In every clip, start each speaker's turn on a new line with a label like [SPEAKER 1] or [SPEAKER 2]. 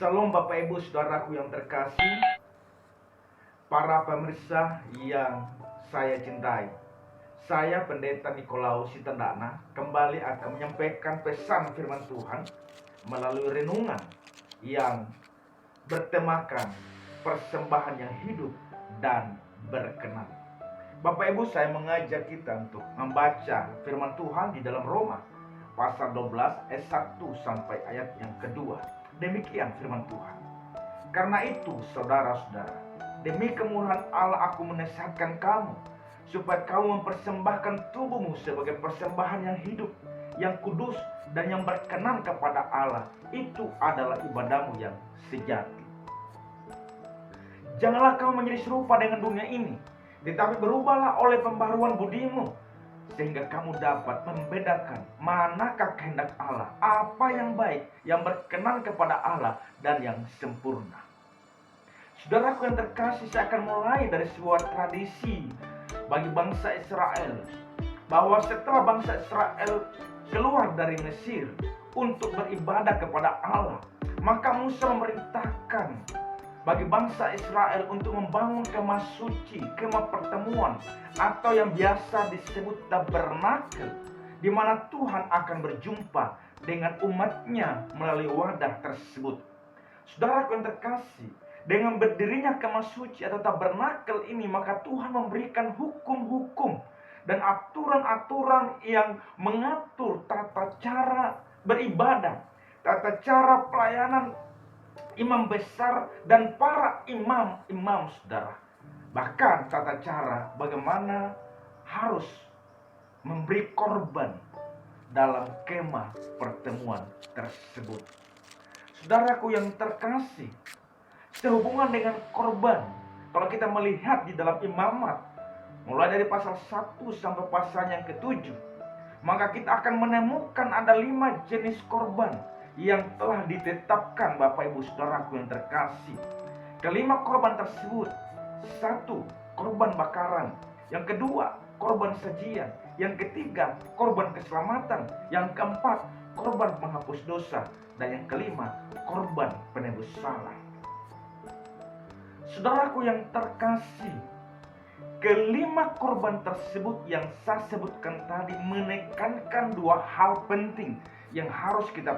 [SPEAKER 1] Salam Bapak Ibu Saudaraku yang terkasih, para pemirsa yang saya cintai. Saya Pendeta Nikolaus Sitendana kembali akan menyampaikan pesan firman Tuhan melalui renungan yang bertemakan persembahan yang hidup dan berkenan. Bapak Ibu, saya mengajak kita untuk membaca firman Tuhan di dalam Roma pasal 12 ayat 1 sampai ayat yang kedua. Demikian firman Tuhan. Karena itu, saudara-saudara, demi kemurahan Allah aku menasihatkan kamu, supaya kamu mempersembahkan tubuhmu sebagai persembahan yang hidup, yang kudus, dan yang berkenan kepada Allah. Itu adalah ibadahmu yang sejati. Janganlah kamu menjadi serupa dengan dunia ini, tetapi berubahlah oleh pembaharuan budimu, sehingga kamu dapat membedakan manakah kehendak Allah, apa yang baik, yang berkenan kepada Allah, dan yang sempurna. Saudaraku yang terkasih, saya akan mulai dari sebuah tradisi bagi bangsa Israel, bahwa setelah bangsa Israel keluar dari Mesir untuk beribadah kepada Allah, maka Musa memerintahkan bagi bangsa Israel untuk membangun kemah suci, kemah pertemuan, atau yang biasa disebut tabernakel, di mana Tuhan akan berjumpa dengan umatnya melalui wadah tersebut. Saudaraku yang terkasih, dengan berdirinya kemah suci atau tabernakel ini, maka Tuhan memberikan hukum-hukum dan aturan-aturan yang mengatur tata cara beribadah, tata cara pelayanan imam besar dan para imam-imam, saudara. Bahkan tata cara bagaimana harus memberi korban dalam kemah pertemuan tersebut. Saudaraku yang terkasih, sehubungan dengan korban, kalau kita melihat di dalam imamat, mulai dari pasal 1 sampai pasal yang ke-7, maka kita akan menemukan ada 5 jenis korban yang telah ditetapkan, Bapak Ibu Saudaraku yang terkasih. Kelima korban tersebut: 1. Korban bakaran. Yang kedua, korban sajian. Yang ketiga, korban keselamatan. Yang keempat, korban penghapus dosa. Dan yang kelima, korban penebus salah. Saudaraku yang terkasih, kelima korban tersebut yang saya sebutkan tadi menekankan 2 hal penting yang harus kita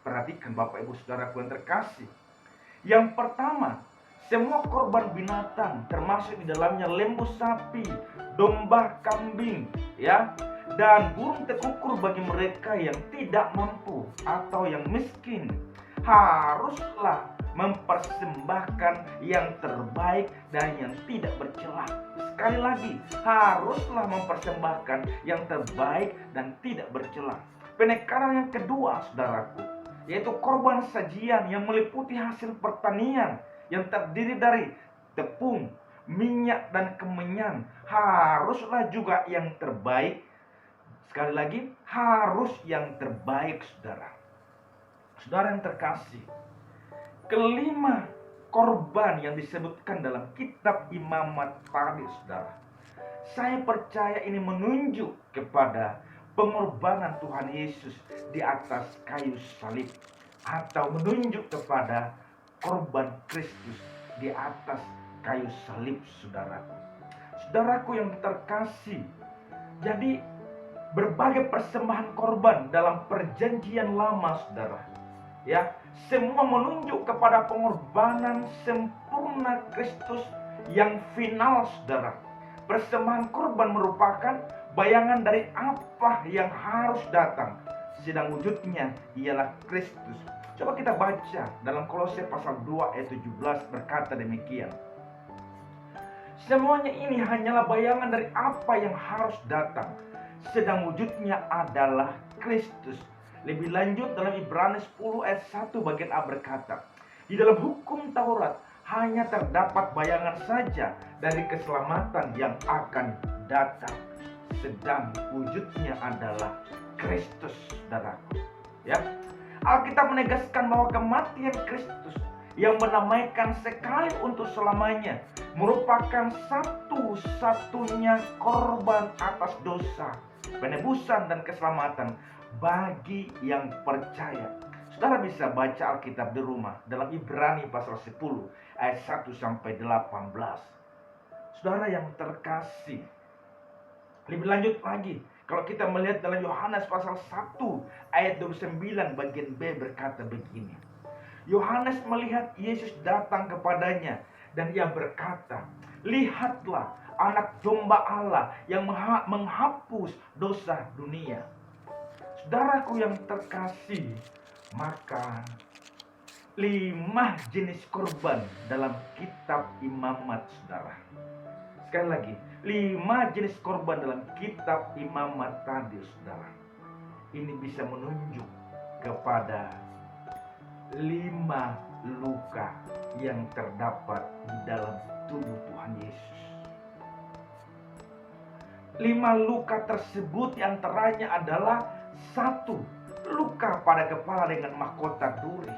[SPEAKER 1] perhatikan, Bapak Ibu Saudaraku yang terkasih. Yang pertama, semua korban binatang, termasuk di dalamnya lembu sapi, domba, kambing, dan burung tekukur bagi mereka yang tidak mampu atau yang miskin, haruslah mempersembahkan yang terbaik dan yang tidak bercela. Sekali lagi, haruslah mempersembahkan yang terbaik dan tidak bercela. Penekanan yang kedua, saudaraku, yaitu korban sajian yang meliputi hasil pertanian yang terdiri dari tepung, minyak, dan kemenyan, haruslah juga yang terbaik. Sekali lagi, harus yang terbaik, saudara. Saudara yang terkasih, kelima korban yang disebutkan dalam kitab imamat tadi, saudara, saya percaya ini menunjuk kepada pengorbanan Tuhan Yesus di atas kayu salib, atau menunjuk kepada korban Kristus di atas kayu salib, saudaraku. Saudaraku yang terkasih, jadi berbagai persembahan korban dalam perjanjian lama, saudara, semua menunjuk kepada pengorbanan sempurna Kristus yang final, saudara. Persembahan korban merupakan bayangan dari apa yang harus datang, sedang wujudnya ialah Kristus. Coba kita baca dalam Kolose pasal 2 ayat 17, berkata demikian: semuanya ini hanyalah bayangan dari apa yang harus datang, sedang wujudnya adalah Kristus. Lebih lanjut dalam Ibrani 10 ayat 1 bagian A berkata, di dalam hukum Taurat hanya terdapat bayangan saja dari keselamatan yang akan datang, sedang wujudnya adalah Kristus, saudaraku. Alkitab menegaskan bahwa kematian Kristus yang menamaikan sekali untuk selamanya merupakan satu-satunya korban atas dosa, penebusan, dan keselamatan bagi yang percaya. Saudara bisa baca Alkitab di rumah dalam Ibrani pasal 10 ayat 1 sampai 18. Saudara yang terkasih, lebih lanjut lagi, kalau kita melihat dalam Yohanes pasal 1 ayat 29 bagian B berkata begini. Yohanes melihat Yesus datang kepadanya dan ia berkata, "Lihatlah anak domba Allah yang menghapus dosa dunia." Saudaraku yang terkasih, maka 5 jenis korban dalam kitab Imamat, saudara. Sekali lagi, 5 jenis korban dalam kitab Imamat tadi, saudara. Ini bisa menunjuk kepada 5 luka yang terdapat di dalam tubuh Tuhan Yesus. 5 luka tersebut antaranya adalah 1, luka pada kepala dengan mahkota duri.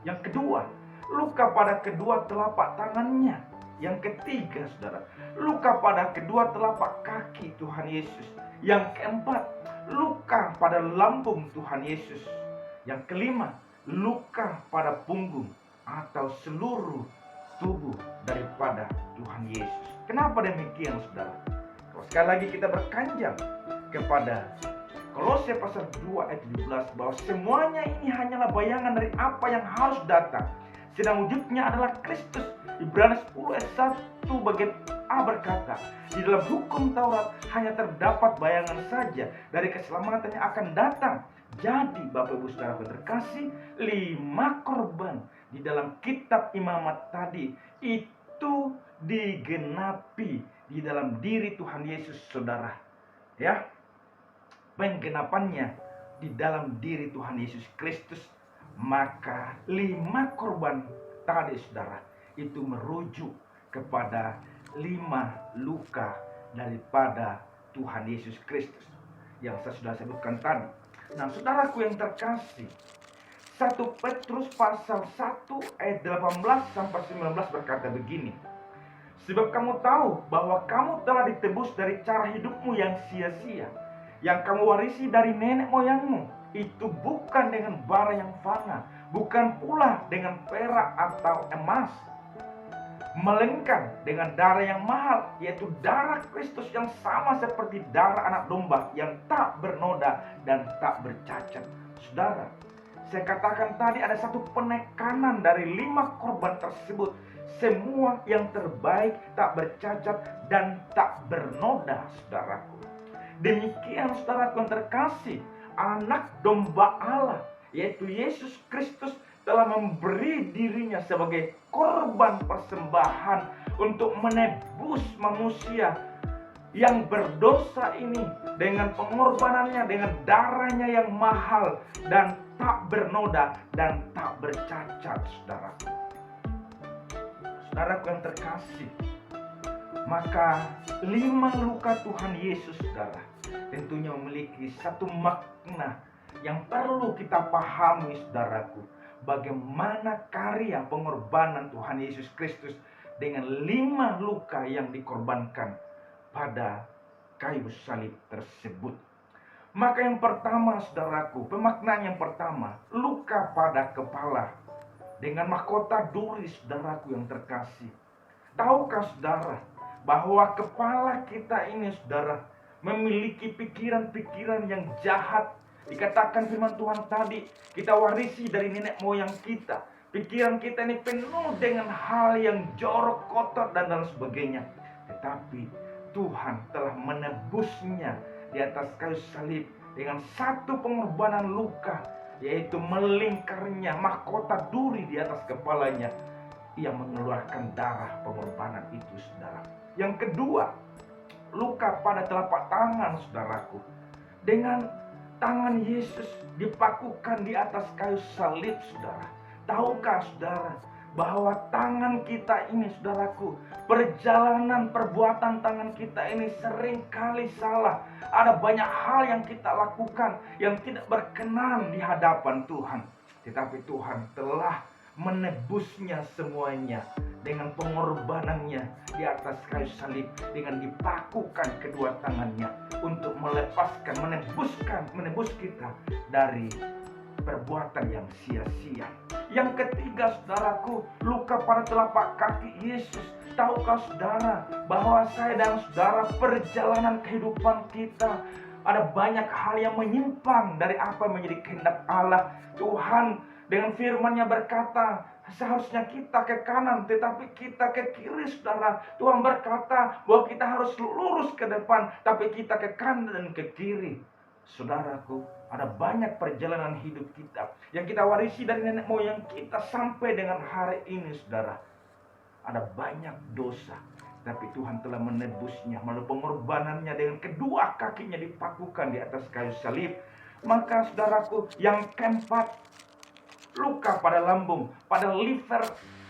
[SPEAKER 1] Yang kedua, luka pada kedua telapak tangannya. Yang ketiga, saudara, luka pada kedua telapak kaki Tuhan Yesus. Yang keempat, luka pada lambung Tuhan Yesus. Yang kelima, luka pada punggung atau seluruh tubuh daripada Tuhan Yesus. Kenapa demikian, saudara? Kalau sekali lagi kita berkanjang kepada Kolose pasal 2 ayat 17 bahwa semuanya ini hanyalah bayangan dari apa yang harus datang, sedang wujudnya adalah Kristus. Ibrani 10 ayat 1 bagian A berkata, di dalam hukum Taurat hanya terdapat bayangan saja dari keselamatan yang akan datang. Jadi Bapak Ibu Saudara terkasih, 5 korban di dalam kitab Imamat tadi itu digenapi di dalam diri Tuhan Yesus, saudara. Ya, penggenapannya di dalam diri Tuhan Yesus Kristus. Maka 5 korban tadi, saudara, itu merujuk kepada 5 luka daripada Tuhan Yesus Kristus yang saya sudah sebutkan tadi. Nah, saudaraku yang terkasih, 1 Petrus pasal 1 ayat 18 sampai 19 berkata begini. Sebab kamu tahu bahwa kamu telah ditebus dari cara hidupmu yang sia-sia, yang kamu warisi dari nenek moyangmu. Itu bukan dengan bara yang fana, bukan pula dengan perak atau emas, melainkan dengan darah yang mahal, yaitu darah Kristus yang sama seperti darah anak domba yang tak bernoda dan tak bercacat. Saudara, saya katakan tadi ada satu penekanan dari 5 korban tersebut. Semua yang terbaik, tak bercacat dan tak bernoda, saudaraku. Demikian, saudaraku yang terkasih, anak domba Allah, yaitu Yesus Kristus, telah memberi dirinya sebagai korban persembahan untuk menebus manusia yang berdosa ini dengan pengorbanannya, dengan darahnya yang mahal dan tak bernoda dan tak bercacat, saudaraku. Saudaraku yang terkasih, maka 5 luka Tuhan Yesus, saudara, tentunya memiliki satu makna yang perlu kita pahami, saudaraku. Bagaimana karya pengorbanan Tuhan Yesus Kristus dengan 5 luka yang dikorbankan pada kayu salib tersebut. Maka yang pertama, saudaraku, pemaknaan yang pertama, luka pada kepala dengan mahkota duri, saudaraku yang terkasih. Tahukah saudara bahwa kepala kita ini, saudara, memiliki pikiran-pikiran yang jahat. Dikatakan firman Tuhan tadi, kita warisi dari nenek moyang kita. Pikiran kita ini penuh dengan hal yang jorok, kotor, dan lain sebagainya. Tetapi Tuhan telah menebusnya di atas kayu salib dengan satu pengorbanan luka, yaitu melingkarnya mahkota duri di atas kepalanya. Ia mengeluarkan darah pengorbanan itu, saudara. Yang kedua, luka pada telapak tangan, saudaraku. Dengan tangan Yesus dipakukan di atas kayu salib, saudara. Tahukah saudara bahwa tangan kita ini, saudaraku, perjalanan perbuatan tangan kita ini sering kali salah. Ada banyak hal yang kita lakukan yang tidak berkenan di hadapan Tuhan. Tetapi Tuhan telah menebusnya semuanya dengan pengorbanannya di atas kayu salib, dengan dipakukan kedua tangannya untuk melepaskan, menebus kita dari perbuatan yang sia-sia. Yang ketiga, saudaraku, luka pada telapak kaki Yesus. Tahukah saudara bahwa saya dan saudara perjalanan kehidupan kita ada banyak hal yang menyimpang dari apa yang menjadi kehendak Allah. Tuhan dengan firman-Nya berkata, seharusnya kita ke kanan, tetapi kita ke kiri, saudara. Tuhan berkata bahwa kita harus lurus ke depan, tapi kita ke kanan dan ke kiri. Saudaraku, ada banyak perjalanan hidup kita yang kita warisi dari nenek moyang kita sampai dengan hari ini, saudara. Ada banyak dosa, tapi Tuhan telah menebusnya melalui pengorbanannya dengan kedua kakinya dipakukan di atas kayu salib. Maka saudaraku, yang keempat, luka pada lambung, pada liver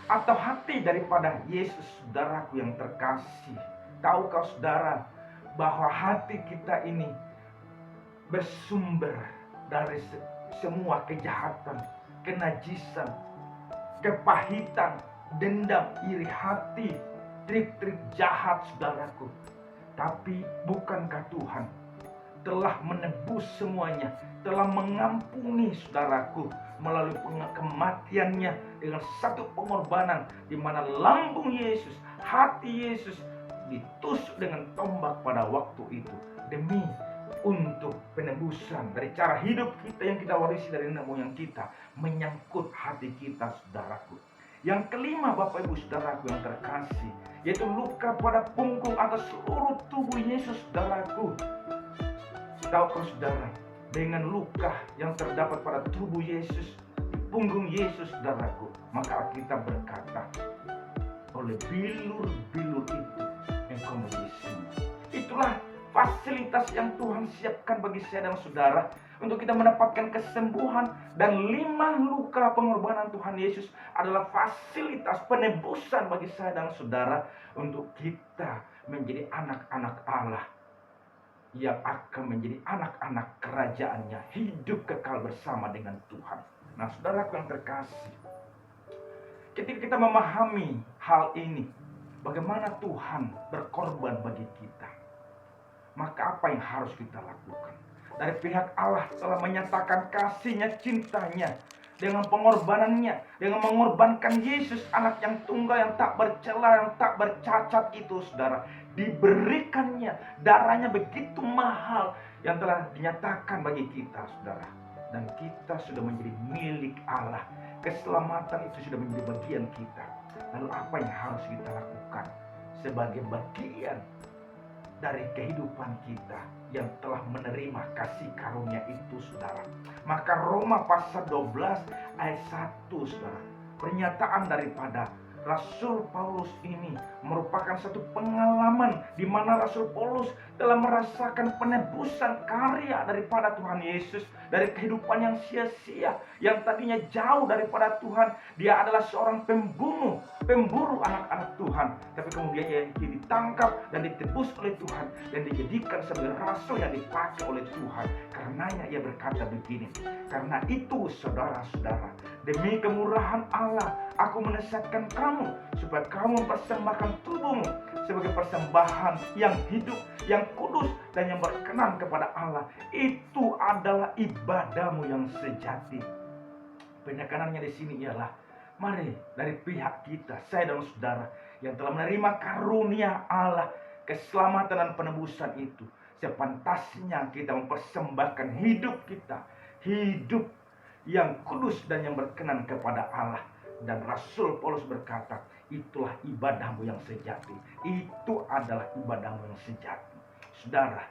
[SPEAKER 1] atau hati daripada Yesus, saudaraku yang terkasih. Tahukah saudara bahwa hati kita ini bersumber dari semua kejahatan, kenajisan, kepahitan, dendam, iri hati, trik-trik jahat, saudaraku. Tapi bukankah Tuhan telah menebus semuanya, telah mengampuni, saudaraku, melalui kematiannya dengan satu pengorbanan di mana lambung Yesus, hati Yesus ditusuk dengan tombak pada waktu itu demi untuk penebusan dari cara hidup kita yang kita warisi dari nenek moyang kita, menyangkut hati kita, saudaraku. Yang kelima, Bapak Ibu saudaraku yang terkasih, yaitu luka pada punggung atau seluruh tubuh Yesus, saudaraku. Tahukah saudara, dengan luka yang terdapat pada tubuh Yesus, di punggung Yesus, saudaraku, maka Alkitab berkata, oleh bilur-bilur itu engkau menjadi sembuh. Itulah fasilitas yang Tuhan siapkan bagi saya dan saudara untuk kita mendapatkan kesembuhan. Dan 5 luka pengorbanan Tuhan Yesus adalah fasilitas penebusan bagi saya dan saudara untuk kita menjadi anak-anak Allah yang akan menjadi anak-anak kerajaannya, hidup kekal bersama dengan Tuhan. Nah, saudaraku yang terkasih, ketika kita memahami hal ini, bagaimana Tuhan berkorban bagi kita, maka apa yang harus kita lakukan? Dari pihak Allah telah menyatakan kasih-Nya, cintanya dengan pengorbanannya, dengan mengorbankan Yesus, anak yang tunggal yang tak bercela, yang tak bercacat itu, saudara. Diberikannya darahnya begitu mahal yang telah dinyatakan bagi kita, saudara. Dan kita sudah menjadi milik Allah. Keselamatan itu sudah menjadi bagian kita. Lalu apa yang harus kita lakukan sebagai bagian dari kehidupan kita yang telah menerima kasih karunia itu, saudara? Maka Roma pasal 12 ayat 1, saudara, pernyataan daripada Rasul Paulus ini merupakan satu pengalaman di mana Rasul Paulus telah merasakan penebusan karya daripada Tuhan Yesus dari kehidupan yang sia-sia, yang tadinya jauh daripada Tuhan. Dia adalah seorang pemburu anak-anak Tuhan, tapi kemudian ia ditangkap dan ditebus oleh Tuhan dan dijadikan sebagai rasul yang dipakai oleh Tuhan. Karenanya ia berkata begini, karena itu saudara-saudara, demi kemurahan Allah aku menasihatkan kamu supaya kamu mempersembahkan tubuhmu sebagai persembahan yang hidup, yang kudus, dan yang berkenan kepada Allah. Itu adalah ibadahmu yang sejati. Penekanannya di sini ialah, mari dari pihak kita, saya dan saudara yang telah menerima karunia Allah, keselamatan dan penebusan itu, sepantasnya kita mempersembahkan hidup kita, hidup yang kudus dan yang berkenan kepada Allah. Dan Rasul Paulus berkata, itulah ibadahmu yang sejati. Itu adalah ibadahmu yang sejati. Saudara,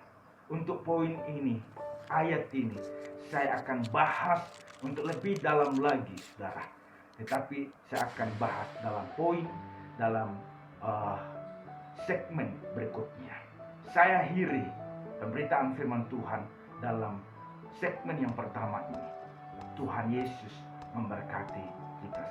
[SPEAKER 1] untuk poin ini, ayat ini, saya akan bahas untuk lebih dalam lagi, saudara. Tetapi saya akan bahas dalam segmen berikutnya. Saya akhiri pemberitaan firman Tuhan dalam segmen yang pertama ini. Tuhan Yesus memberkati kita.